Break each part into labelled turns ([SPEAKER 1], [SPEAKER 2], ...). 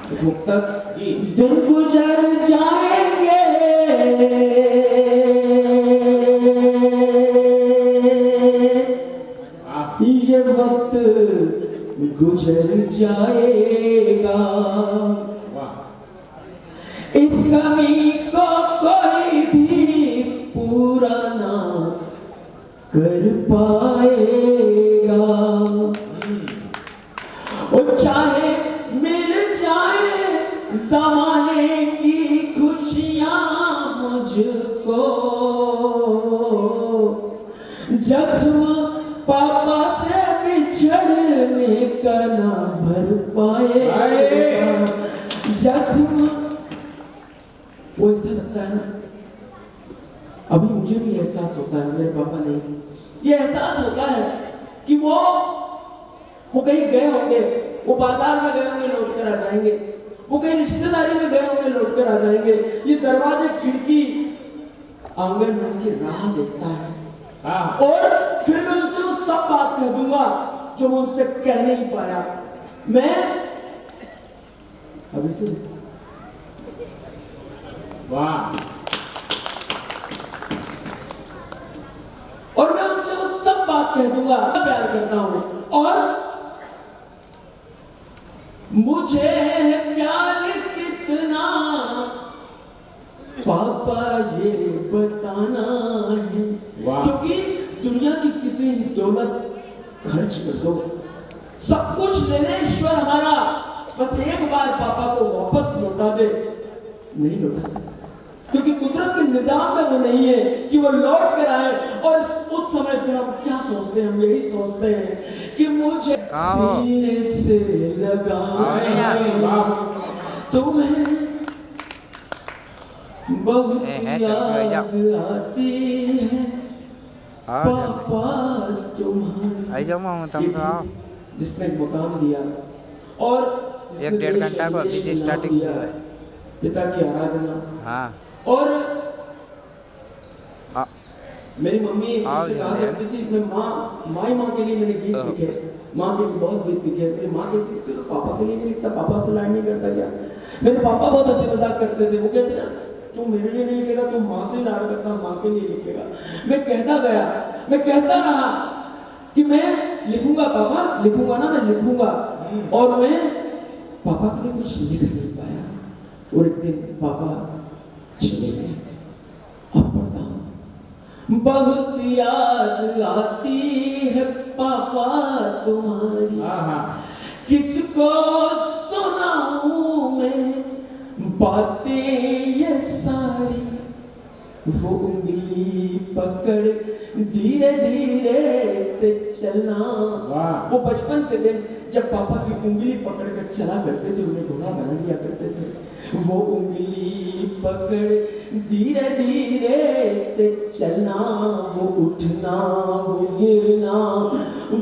[SPEAKER 1] तक दिन गुजर जाएंगे, ये वक्त गुजर जाएगा, इस कमी को कोई भी पूरा ना कर पाएगा। और चाहे मिल जाए ज़माने की खुशियां मुझको, जख्म पापा से बिछड़ने का ना भर पाएगा। जख्म वो ऐसा लगता है ना, अभी मुझे भी एहसास होता है, मेरे पापा नहीं, ये एहसास होता है कि वो कहीं गए होंगे, वो बाजार में गए होंगे, लौट कर आ जाएंगे, वो कहीं रिश्तेदारी में गए होंगे, लौट कर आ जाएंगे। ये दरवाजे खिड़की आंगन में उनकी राह देखता है, और फिर मैं उनसे वो सब बात कह दूंगा जो मैं उनसे कह नहीं पाया। मैं अभी से वाह, और मैं उनसे वो सब बात कह दूंगा, प्यार करता हूं, और मुझे प्यार कितना पापा ये बताना है, क्योंकि दुनिया की कितनी दौलत खर्च कर दो, सब कुछ ले ले ईश्वर हमारा, बस एक बार पापा को वापस लौटा दे, नहीं लौटा सकता, क्योंकि कुदरत के निजाम में वो नहीं है कि वो लौट कर आए। और उस समय फिर हम क्या सोचते हैं, हम यही सोचते हैं कि मुझे सीने से लगाना तुम्हें बहुत याद आती है पापा तुम्हारी, जिसने मुकाम दिया और
[SPEAKER 2] 1-1.5 घंटा को अभी स्टार्टिंग हुआ है,
[SPEAKER 1] पिता की आराधना।
[SPEAKER 2] हाँ,
[SPEAKER 1] और मेरी मम्मी मुझसे कहा करती थी, मैं माँ के लिए मैंने गीत लिखे, माँ के लिए बहुत गीत लिखे। मेरी माँ कहती थी तो पापा के लिए नहीं लिखता, पापा से लाइन नहीं करता क्या? मेरे पापा बहुत हंसी मजाक करते थे, वो कहते ना तू मेरे लिए नहीं लिखेगा, तू माँ से लाड करता, माँ के लिए लिखेगा। मैं कहता गया, मैं कहता रहा कि मैं लिखूंगा पापा, लिखूंगा ना, मैं लिखूंगा, और मैं पापा के लिए कुछ लिख नहीं पाया। और एक दिन पापा चले गए। अब पढ़ता हूं, बहुत याद आती है पापा तुम्हारी, किसको सुनाऊं मैं बातें ये सारी, वो उंगली पकड़ धीरे धीरे से चलना। वो बचपन के दिन जब पापा की उंगली पकड़ कर चला करते थे, उन्हें घोड़ा बना दिया करते थे। वो उंगली पकड़ धीरे धीरे से चलना, वो उठना, वो गिरना,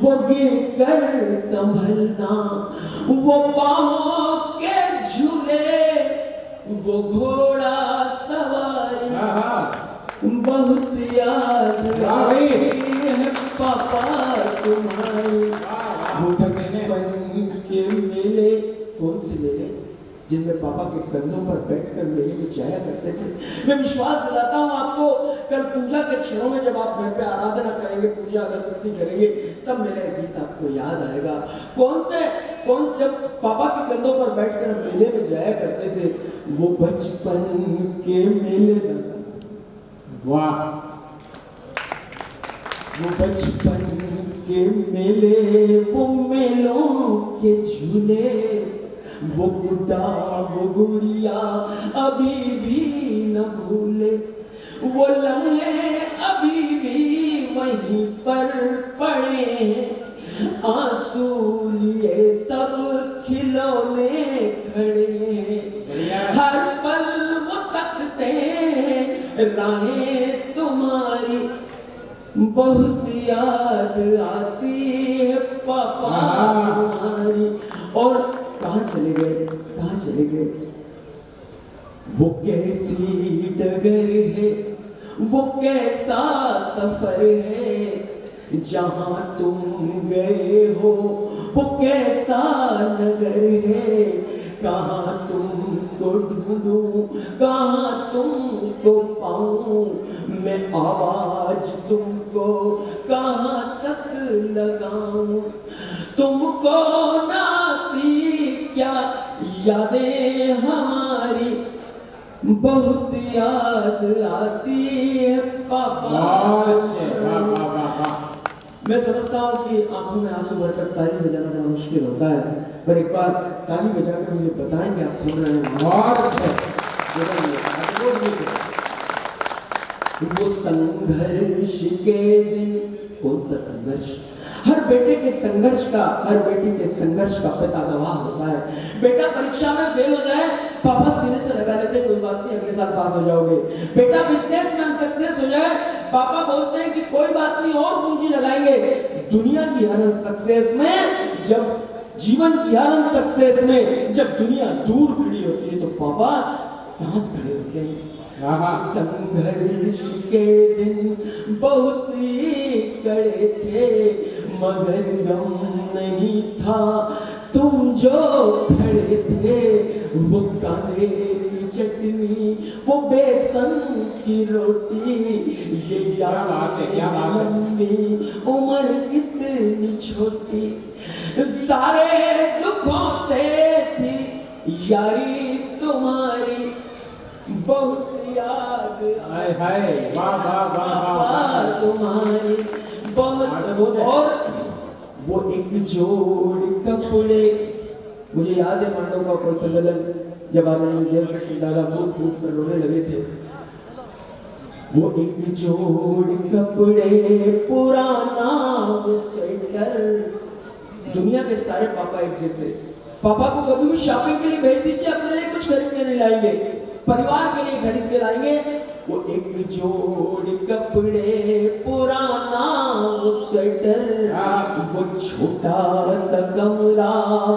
[SPEAKER 1] वो गिर कर संभलना, वो पाँव के झूले, वो घोड़ा सवारी, बहुत याद आती है पापा तुम्हारी। वो बचपन के मेले, कौन से मेले जिनमें पापा के कंधों पर बैठकर मेले में जाया करते थे। मैं विश्वास दिलाता हूँ आपको, कल पूजा के क्षणों में जब आप घर पे आराधना करेंगे, पूजा अगरबत्ती करेंगे, तब मेरा गीत आपको याद आएगा। कौन जब पापा के कंधों पर बैठकर मेले में जाया करते थे, वो बचपन के मेले, वाह, वो बचपन के मेले, वो मेलों के झूले, वो गुड्डा वो गुड़िया अभी भी न भूले, वो लम्हे अभी भी वहीं पर पड़े हैं, आंसू लिए सब खिलौने खड़े, हर पल वो तकते राहें तुम्हारी, बहुत याद आती है पापा तुम्हारी। और कहाँ चले गए, कहाँ चले गए? वो कैसी डगर है, वो कैसा सफर है, जहाँ तुम गए हो वो कैसा नगर है, कहाँ तुमको ढूंढूं, कहाँ तुमको पाऊं, मैं आवाज तुमको कहाँ तक लगाऊं। तुमको नाती क्या यादें हमारी बहुत याद आती है पापा। मैं समझता हूँ कि आंखों में आंसू भरकर ताली बजाना बड़ा मुश्किल होता है, पर एक बार ताली बजाकर मुझे बताएं कि आप सुन रहे हैं। बहुत वो संघर्ष के दिन, कौन सा संघर्ष? हर बेटे के संघर्ष का, हर बेटी के संघर्ष का पिता गवाह होता है। बेटा परीक्षा में फेल हो जाए, पापा सीने से लगा लेते कोई बात नहीं, अगले साल पास हो जाओगे। बेटा बिजनेस में सक्सेस हो जाए, पापा बोलते हैं कि कोई बात नहीं और पूंजी लगाएंगे। दुनिया की हर सक्सेस में, जब जीवन की हर सक्सेस में जब दुनिया दूर खड़ी होती है तो पापा साथ खड़े होते हैं। संघर्ष के दिन बहुत ही कड़े थे, मगर गम नहीं था तुम जो खड़े थे। वो कांदे की चटनी, वो बेसन की रोटी, ये याद लंबी उम्र कितनी छोटी। सारे दुखों से थी यारी तुम्हारी, बहुत याद तुम्हारी बहुत। और वो एक जोड़ कपड़े, मुझे याद है मांडव का कौन सम्मेलन जब आदरणीय देवकृष्ण दादा फूट फूट कर रोने लगे थे। वो एक जोड़ कपड़े, पुराना स्वेटर। दुनिया के सारे पापा एक जैसे, पापा को कभी भी शॉपिंग के लिए भेज दीजिए, अपने लिए कुछ खरीद के नहीं लाएंगे, परिवार के लिए खरीद के लाएंगे। वो एक जोड़ कपड़े, पुराना स्वेटर, वो छोटा सा कमरा,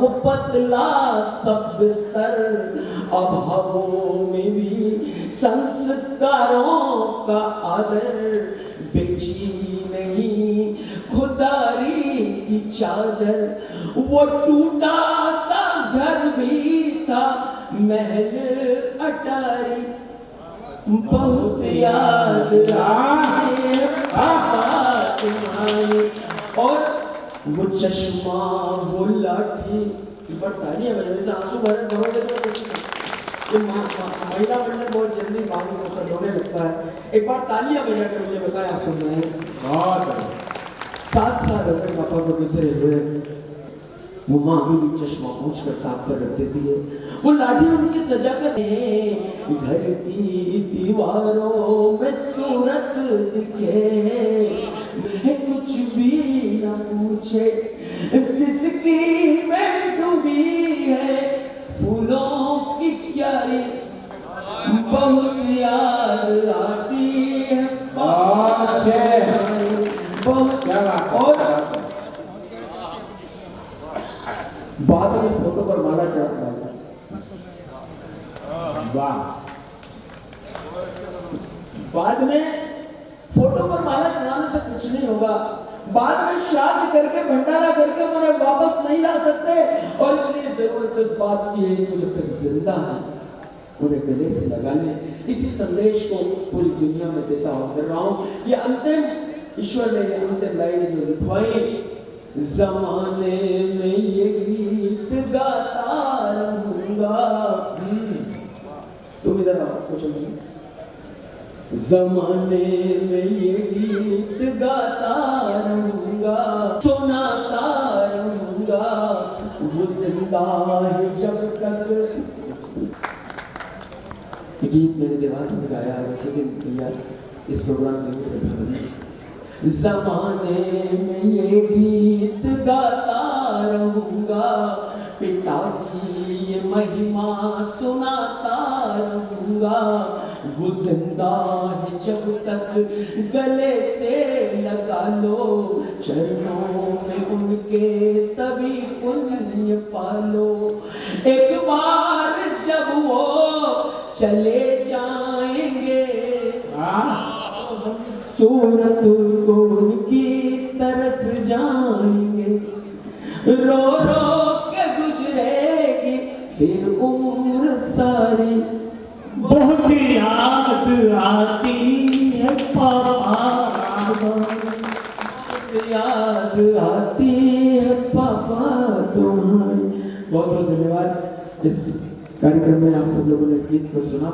[SPEAKER 1] वो पतला सा बिस्तर, अभावों में भी संस्कारों का आदर, बेची नहीं खुदारी की चादर। वो टूटा सा घर भी था, महल अटारी, बहुत याद आए पापा तुम्हारी। और वो चश्मा, वो लाठी, तालियां बजाने से आंसू भरे महिला मंडल बहुत जल्दी बाबू होकर रोने लगता है। एक बार तालियां बजाकर मुझे बताया, आप सुन रहे हैं। 7 साल हो गए पापा को दूसरे हुए, वो माँ अभी भी चश्मा पूछ कर साफ कर रख देती है। वो लाठी उनकी सजा कर, घर की दीवारों में सूरत दिखे, कुछ भी ना पूछे, सिसकी में डूबी है फूलों की क्यारी, बहुत याद आती है बहुत। और बाद में फोटो पर माला चढ़ाता, वाह, बाद में फोटो पर माला चढ़ाने से कुछ नहीं होगा, बाद में श्राद्ध करके भंडारा करके उन्हें वापस नहीं ला सकते। और इसलिए जरूरत इस बात की है कि जब तक जिंदा है उन्हें गले से लगा लें। इसी संदेश को पूरी दुनिया में देता हूं, कर रहा हूं। ये अंतिम, ईश्वर ने ये अंतिम लाइन जो लिखवाई, जमाने में ये गीत गाता रहूंगा। तुम इधर आओ, कुछ जमाने में ये गीत गाता रहूंगा, सुनाता रहूंगा, वो जिंदा है जब तक। ये गीत मैंने देवास में गाया है, उसी दिन यार इस प्रोग्राम के जमाने में ये गीत गाता रहूंगा, पिता की ये महिमा सुनाता रहूंगा, वो जिंदा है जब तक गले से लगा लो, चरणों में उनके सभी पुण्य पालो। एक बार जब वो चले जाएंगे, सूरत को उनकी तरस जाएंगे, रो रो के गुजरेगी फिर उम्र सारी
[SPEAKER 3] बहुत याद आती है पापा,
[SPEAKER 1] याद आती है पापा तुम्हारी। बहुत बहुत धन्यवाद। इस कार्यक्रम में आप सब लोगों ने इस गीत को सुना।